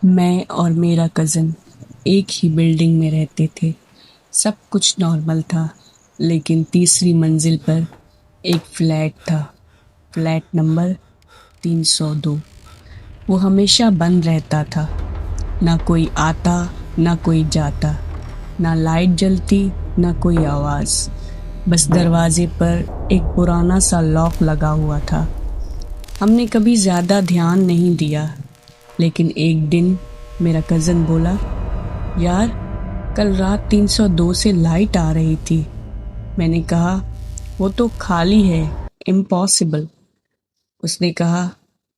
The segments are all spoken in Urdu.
میں اور میرا کزن ایک ہی بلڈنگ میں رہتے تھے۔ سب کچھ نارمل تھا، لیکن تیسری منزل پر ایک فلیٹ تھا، فلیٹ نمبر 302۔ وہ ہمیشہ بند رہتا تھا، نہ کوئی آتا نہ کوئی جاتا، نہ لائٹ جلتی نہ کوئی آواز، بس دروازے پر ایک پرانا سا لاک لگا ہوا تھا۔ ہم نے کبھی زیادہ دھیان نہیں دیا، لیکن ایک دن میرا کزن بولا، یار کل رات 302 سے لائٹ آ رہی تھی۔ میں نے کہا وہ تو خالی ہے، امپاسبل۔ اس نے کہا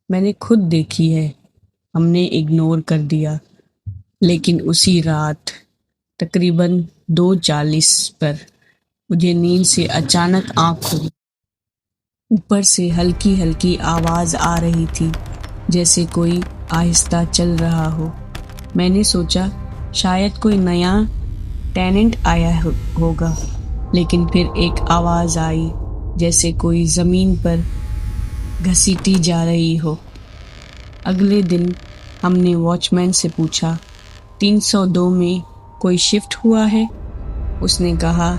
میں نے خود دیکھی ہے۔ ہم نے اگنور کر دیا، لیکن اسی رات تقریباً 2:40 پر مجھے نیند سے اچانک آنکھ کھلی۔ اوپر سے ہلکی ہلکی آواز آ رہی تھی، جیسے کوئی آہستہ چل رہا ہو۔ میں نے سوچا شاید کوئی نیا ٹیننٹ آیا ہوگا، لیکن پھر ایک آواز آئی جیسے کوئی زمین پر گھسیٹی جا رہی ہو۔ اگلے دن ہم نے واچ مین سے پوچھا، 302 میں کوئی شفٹ ہوا ہے؟ اس نے کہا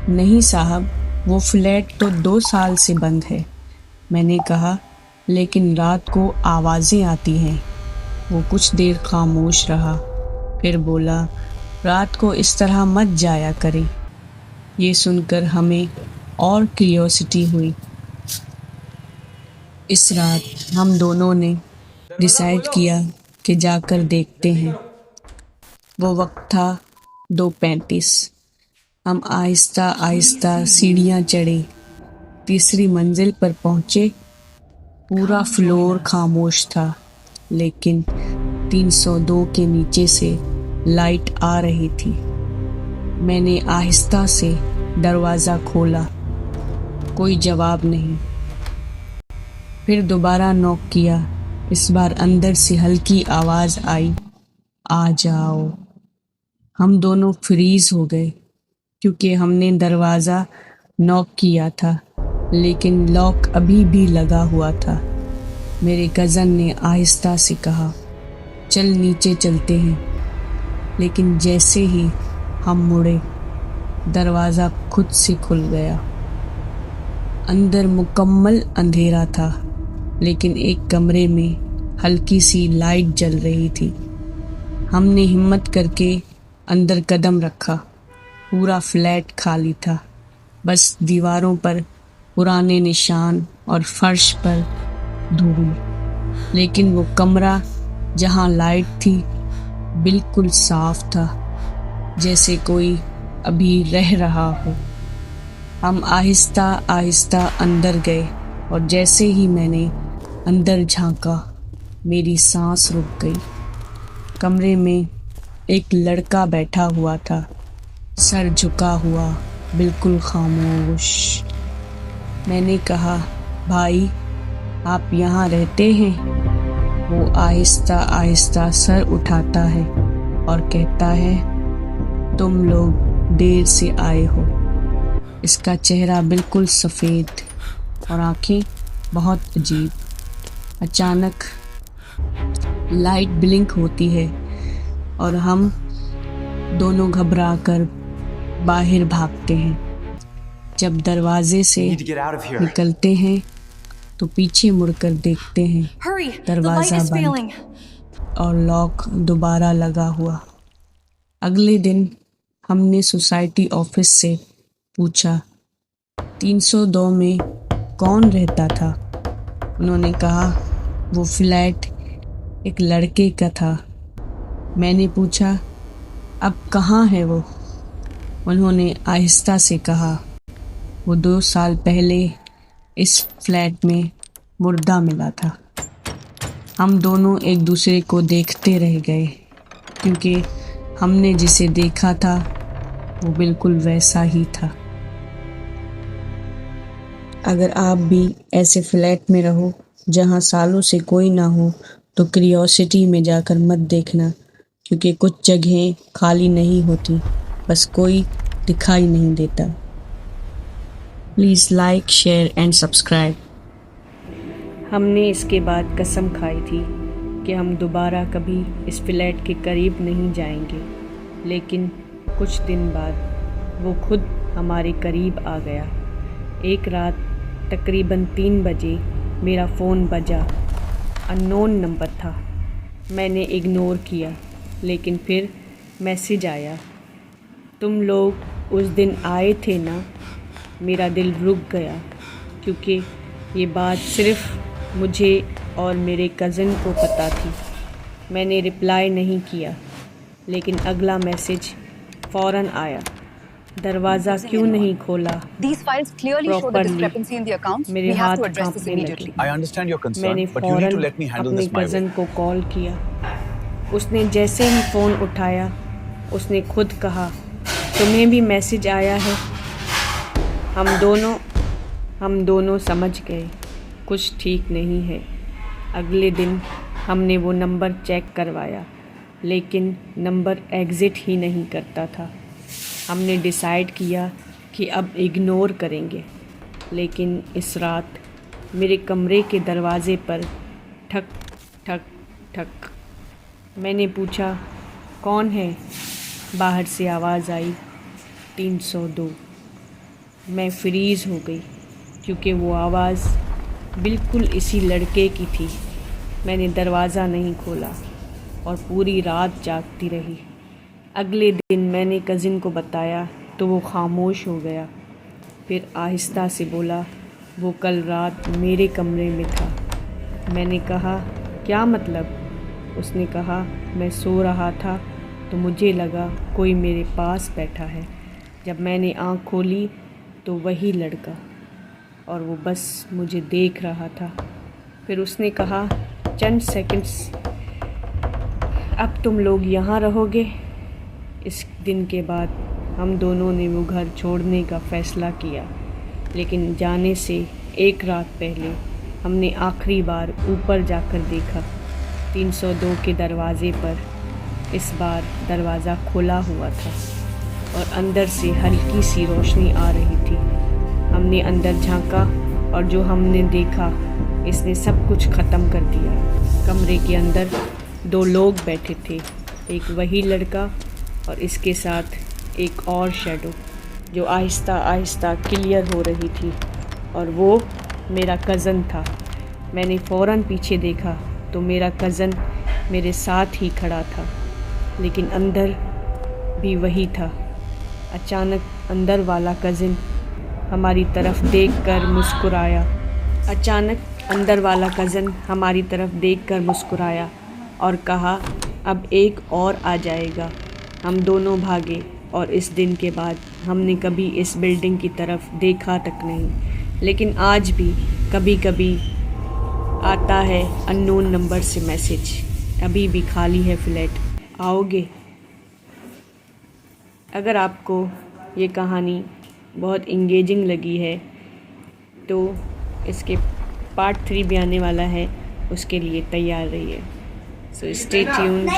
نہیں صاحب، وہ فلیٹ تو 2 سال سے بند ہے۔ میں نے کہا لیکن رات کو آوازیں آتی ہیں۔ وہ کچھ دیر خاموش رہا، پھر بولا رات کو اس طرح مت جایا کریں۔ یہ سن کر ہمیں اور کیوریوسٹی ہوئی۔ اس رات ہم دونوں نے ڈیسائیڈ کیا کہ جا کر دیکھتے ہیں۔ وہ وقت تھا 2:35۔ ہم آہستہ آہستہ سیڑھیاں چڑھے، تیسری منزل پر پہنچے۔ پورا فلور خاموش تھا، لیکن 302 کے نیچے سے لائٹ آ رہی تھی۔ میں نے آہستہ سے دروازہ کھولا، کوئی جواب نہیں۔ پھر دوبارہ نوک کیا، اس بار اندر سے ہلکی آواز آئی، آ جاؤ۔ ہم دونوں فریز ہو گئے، کیونکہ ہم نے دروازہ نوک کیا تھا، لیکن لاک ابھی بھی لگا ہوا تھا۔ میرے کزن نے آہستہ سے کہا چل نیچے چلتے ہیں، لیکن جیسے ہی ہم مڑے، دروازہ خود سے کھل گیا۔ اندر مکمل اندھیرا تھا، لیکن ایک کمرے میں ہلکی سی لائٹ جل رہی تھی۔ ہم نے ہمت کر کے اندر قدم رکھا۔ پورا فلیٹ خالی تھا، بس دیواروں پر پرانے نشان اور فرش پر دھول۔ لیکن وہ کمرہ جہاں لائٹ تھی بالکل صاف تھا، جیسے کوئی ابھی رہ رہا ہو۔ ہم آہستہ آہستہ اندر گئے، اور جیسے ہی میں نے اندر جھانکا، میری سانس رک گئی۔ کمرے میں ایک لڑکا بیٹھا ہوا تھا، سر جھکا ہوا، بالکل خاموش۔ میں نے کہا بھائی آپ یہاں رہتے ہیں؟ وہ آہستہ آہستہ سر اٹھاتا ہے اور کہتا ہے تم لوگ دیر سے آئے ہو۔ اس کا چہرہ بالکل سفید اور آنکھیں بہت عجیب۔ اچانک لائٹ بلنک ہوتی ہے اور ہم دونوں گھبرا کر باہر بھاگتے ہیں۔ جب دروازے سے نکلتے ہیں تو پیچھے مڑ کر دیکھتے ہیں دروازہ بند اور لاک دوبارہ لگا ہوا۔ اگلے دن ہم نے سوسائٹی آفس سے پوچھا 302 میں کون رہتا تھا؟ انہوں نے کہا وہ فلیٹ ایک لڑکے کا تھا۔ میں نے پوچھا اب کہاں ہے وہ؟ انہوں نے آہستہ سے کہا وہ 2 سال پہلے اس فلیٹ میں مردہ ملا تھا۔ ہم دونوں ایک دوسرے کو دیکھتے رہ گئے، کیونکہ ہم نے جسے دیکھا تھا وہ بالکل ویسا ہی تھا۔ اگر آپ بھی ایسے فلیٹ میں رہو جہاں سالوں سے کوئی نہ ہو تو کیوریوسٹی میں جا کر مت دیکھنا، کیونکہ کچھ جگہیں خالی نہیں ہوتی، بس کوئی دکھائی نہیں دیتا۔ Please like, share and subscribe. ہم نے اس کے بعد قسم کھائی تھی کہ کہ ہم دوبارہ کبھی اس فلیٹ کے قریب نہیں جائیں گے، لیکن کچھ دن بعد وہ خود ہمارے قریب آ گیا۔ ایک رات تقریباً 3 بجے میرا فون بجا۔ انون نمبر تھا۔ میں نے اگنور کیا، لیکن پھر میسج آیا، تم لوگ اس دن آئے تھے نا؟ میرا دل رک گیا، کیونکہ یہ بات صرف مجھے اور میرے کزن کو پتہ تھی۔ میں نے رپلائی نہیں کیا، لیکن اگلا میسج فوراً آیا، دروازہ کیوں نہیں کھولا پراپرلی؟ میرے ہاتھ کانپنے لگے۔ میں نے فوراً اپنے کزن کو کال کیا۔ اس نے جیسے ہی فون اٹھایا، اس نے خود کہا، تمہیں بھی میسج آیا ہے؟ ہم دونوں سمجھ گئے کچھ ٹھیک نہیں ہے۔ اگلے دن ہم نے وہ نمبر چیک کروایا، لیکن نمبر ایگزٹ ہی نہیں کرتا تھا۔ ہم نے ڈیسائیڈ کیا کہ اب اگنور کریں گے، لیکن اس رات میرے کمرے کے دروازے پر ٹھک ٹھک ٹھک۔ میں نے پوچھا، کون ہے؟ باہر سے آواز آئی، 302۔ میں فریز ہو گئی، کیونکہ وہ آواز بالکل اسی لڑکے کی تھی۔ میں نے دروازہ نہیں کھولا اور پوری رات جاگتی رہی۔ اگلے دن میں نے کزن کو بتایا تو وہ خاموش ہو گیا، پھر آہستہ سے بولا، وہ کل رات میرے کمرے میں تھا۔ میں نے کہا، کیا مطلب؟ اس نے کہا، میں سو رہا تھا تو مجھے لگا کوئی میرے پاس بیٹھا ہے۔ جب میں نے آنکھ کھولی تو وہی لڑکا، اور وہ بس مجھے دیکھ رہا تھا۔ پھر اس نے کہا، چند سیکنڈز، اب تم لوگ یہاں رہو گے؟ اس دن کے بعد ہم دونوں نے وہ گھر چھوڑنے کا فیصلہ کیا، لیکن جانے سے ایک رات پہلے ہم نے آخری بار اوپر جا کر دیکھا، 302 کے دروازے پر۔ اس بار دروازہ کھلا ہوا تھا اور اندر سے ہلکی سی روشنی آ رہی تھی۔ ہم نے اندر جھانکا اور جو ہم نے دیکھا اس نے سب کچھ ختم کر دیا۔ کمرے کے اندر 2 لوگ بیٹھے تھے، ایک وہی لڑکا اور اس کے ساتھ ایک اور شیڈو جو آہستہ آہستہ کلیئر ہو رہی تھی، اور وہ میرا کزن تھا۔ میں نے فوراً پیچھے دیکھا تو میرا کزن میرے ساتھ ہی کھڑا تھا، لیکن اندر بھی وہی تھا۔ اچانک اندر والا کزن ہماری طرف دیکھ کر مسکرایا اور کہا، اب ایک اور آ جائے گا۔ ہم دونوں بھاگے اور اس دن کے بعد ہم نے کبھی اس بلڈنگ کی طرف دیکھا تک نہیں، لیکن آج بھی کبھی کبھی آتا ہے انون نمبر سے میسج، ابھی بھی خالی ہے فلیٹ، آؤ گے؟ اگر آپ کو یہ کہانی بہت انگیجنگ لگی ہے تو اس کے پارٹ 3 بھی آنے والا ہے، اس کے لیے تیار رہیے۔ So stay tuned.